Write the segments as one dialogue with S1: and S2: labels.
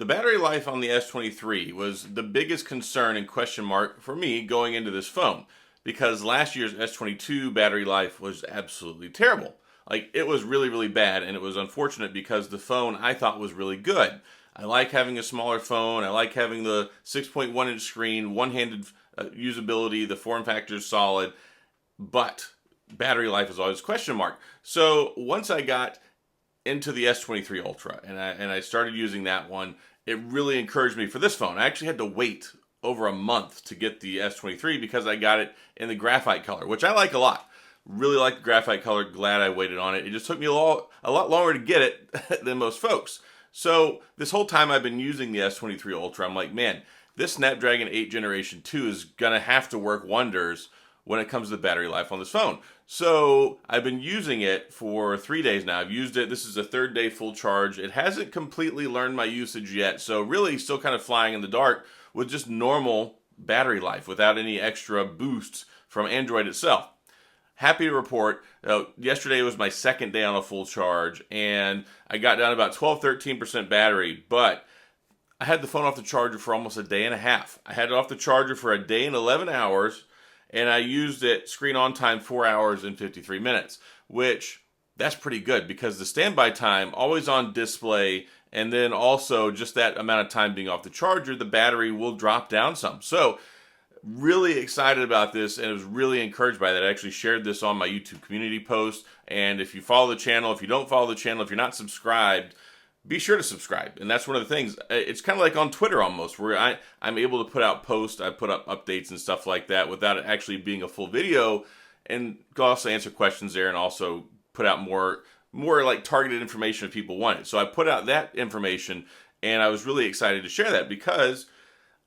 S1: The battery life on the S23 was the biggest concern and question mark for me going into this phone because last year's S22 battery life was absolutely terrible. Like, it was really, really bad, and it was unfortunate because the phone I thought was really good. I like having a smaller phone. I like having the 6.1-inch screen, one-handed usability, the form factor is solid, but battery life is always a question mark. So once I got into the S23 Ultra and I started using that one, it really encouraged me for this phone. I actually had to wait over a month to get the S23 because I got it in the graphite color, which I like a lot. Really like the graphite color. Glad I waited on it. It just took me a lot longer to get it than most folks. So this whole time I've been using the S23 Ultra, I'm like, man, this Snapdragon 8 Generation 2 is going to have to work wonders when it comes to the battery life on this phone. So I've been using it for 3 days now. I've used it. This is the third day full charge. It hasn't completely learned my usage yet. So really still kind of flying in the dark with just normal battery life without any extra boosts from Android itself. Happy to report, yesterday was my second day on a full charge and I got down about 12-13% battery, but I had the phone off the charger for almost a day and a half. I had it off the charger for a day and 11 hours. And I used it screen on time 4 hours and 53 minutes, which that's pretty good because the standby time always on display and then also just that amount of time being off the charger, the battery will drop down some. So really excited about this and I was really encouraged by that. I actually shared this on my YouTube community post. And if you follow the channel, if you don't follow the channel, if you're not subscribed, be sure to subscribe. And that's one of the things. It's kind of like on Twitter almost, where I'm able to put out posts, I put up updates and stuff like that without it actually being a full video, and also answer questions there and also put out more like targeted information if people want it. So I put out that information and I was really excited to share that because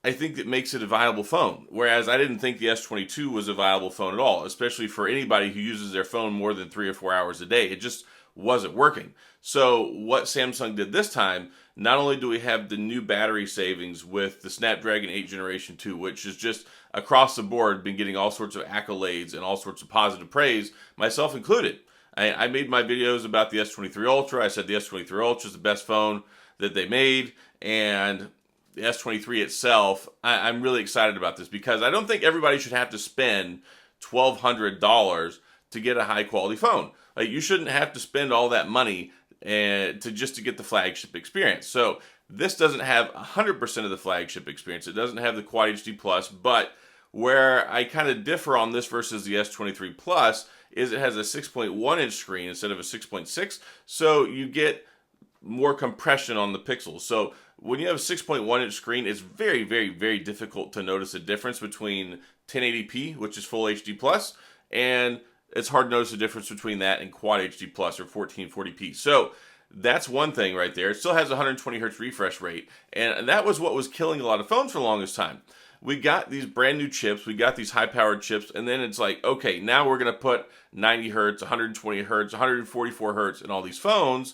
S1: I think it makes it a viable phone. Whereas I didn't think the S22 was a viable phone at all, especially for anybody who uses their phone more than 3 or 4 hours a day. It just wasn't working. So what Samsung did this time, not only do we have the new battery savings with the Snapdragon 8 Generation 2, which is just across the board been getting all sorts of accolades and all sorts of positive praise, myself included. I made my videos about the S23 Ultra. I said the S23 Ultra is the best phone that they made, and the S23 itself, I'm really excited about this because I don't think everybody should have to spend $1,200 to get a high quality phone. Like, you shouldn't have to spend all that money to get the flagship experience. So this doesn't have 100% of the flagship experience. It doesn't have the Quad HD Plus, but where I kind of differ on this versus the S23 Plus is it has a 6.1-inch screen instead of a 6.6, so you get more compression on the pixels. So when you have a 6.1-inch screen, it's very, very, very difficult to notice a difference between 1080p, which is full HD plus, and it's hard to notice the difference between that and Quad HD Plus or 1440p. So that's one thing right there. It still has 120 hertz refresh rate, and that was what was killing a lot of phones for the longest time. We got these brand new chips, we got these high-powered chips, and then it's like, okay, now we're going to put 90 hertz, 120 hertz, 144 hertz in all these phones,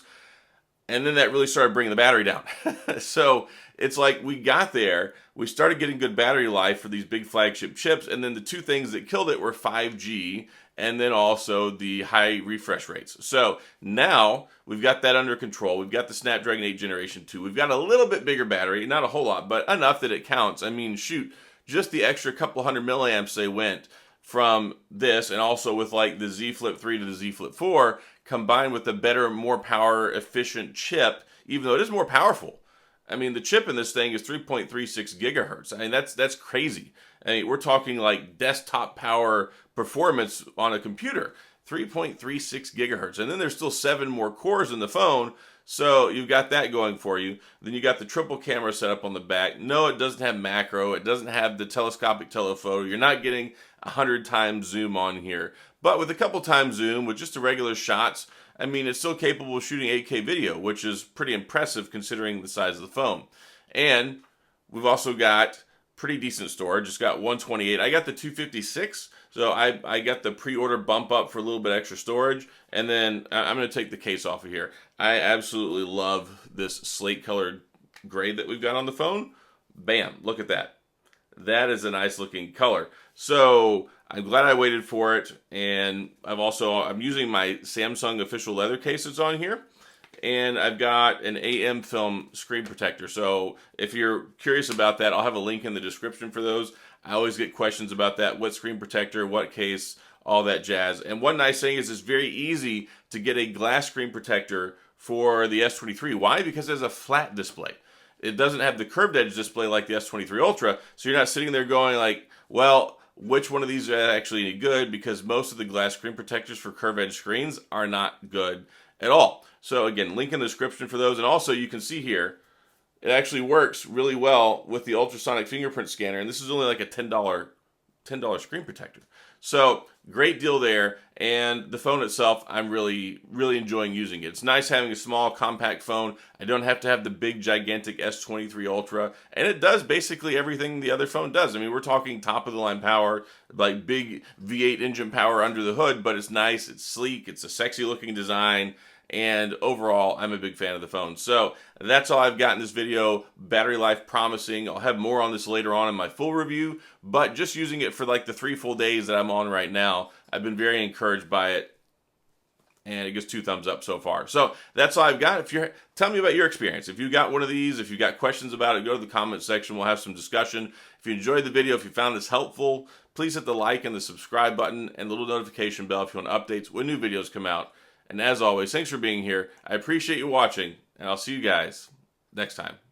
S1: and then that really started bringing the battery down. So it's like we got there, we started getting good battery life for these big flagship chips, and then the two things that killed it were 5G and then also the high refresh rates. So now we've got that under control. We've got the Snapdragon 8 Generation 2. We've got a little bit bigger battery, not a whole lot, but enough that it counts. I mean, shoot, just the extra couple hundred milliamps they went from this, and also with like the Z Flip 3 to the Z Flip 4, combined with the better, more power efficient chip, even though it is more powerful. I mean, the chip in this thing is 3.36 gigahertz. I mean, that's crazy. I mean, we're talking like desktop power performance on a computer, 3.36 gigahertz. And then there's still 7 more cores in the phone. So you've got that going for you. Then you got the triple camera setup on the back. No, it doesn't have macro. It doesn't have the telescopic telephoto. You're not getting 100 times zoom on here. But with a couple times zoom, with just the regular shots, I mean, it's still capable of shooting 8K video, which is pretty impressive considering the size of the phone. And we've also got pretty decent storage. It's got 128. I got the 256, so I got the pre-order bump up for a little bit extra storage. And then I'm going to take the case off of here. I absolutely love this slate colored gray that we've got on the phone. Bam, look at that. That is a nice looking color. So I'm glad I waited for it. And I'm using my Samsung official leather case that's on here. and I've got an AM film screen protector. So if you're curious about that, I'll have a link in the description for those. I always get questions about that. What screen protector, what case, all that jazz. And one nice thing is it's very easy to get a glass screen protector for the S23. Why? Because it has a flat display. It doesn't have the curved edge display like the S23 Ultra, so you're not sitting there going like, well, which one of these are actually any good? Because most of the glass screen protectors for curved edge screens are not good at all. So again, link in the description for those. And also you can see here, it actually works really well with the ultrasonic fingerprint scanner. And this is only like a $10 screen protector. So great deal there. And the phone itself, I'm really enjoying using it. It's nice having a small compact phone. I don't have to have the big gigantic S23 Ultra. And it does basically everything the other phone does. I mean, we're talking top of the line power, like big V8 engine power under the hood, but it's nice, it's sleek, it's a sexy looking design. And overall, I'm a big fan of the phone. So that's all I've got in this video. Battery life promising. I'll have more on this later on in my full review, but just using it for like the 3 full days that I'm on right now, I've been very encouraged by it, and it gets 2 thumbs up so far. So that's all I've got. Tell me about your experience. If you got one of these, if you got questions about it, go to the comment section. We'll have some discussion. If you enjoyed the video, if you found this helpful, please hit the like and the subscribe button and the little notification bell if you want updates when new videos come out. And as always, thanks for being here. I appreciate you watching, and I'll see you guys next time.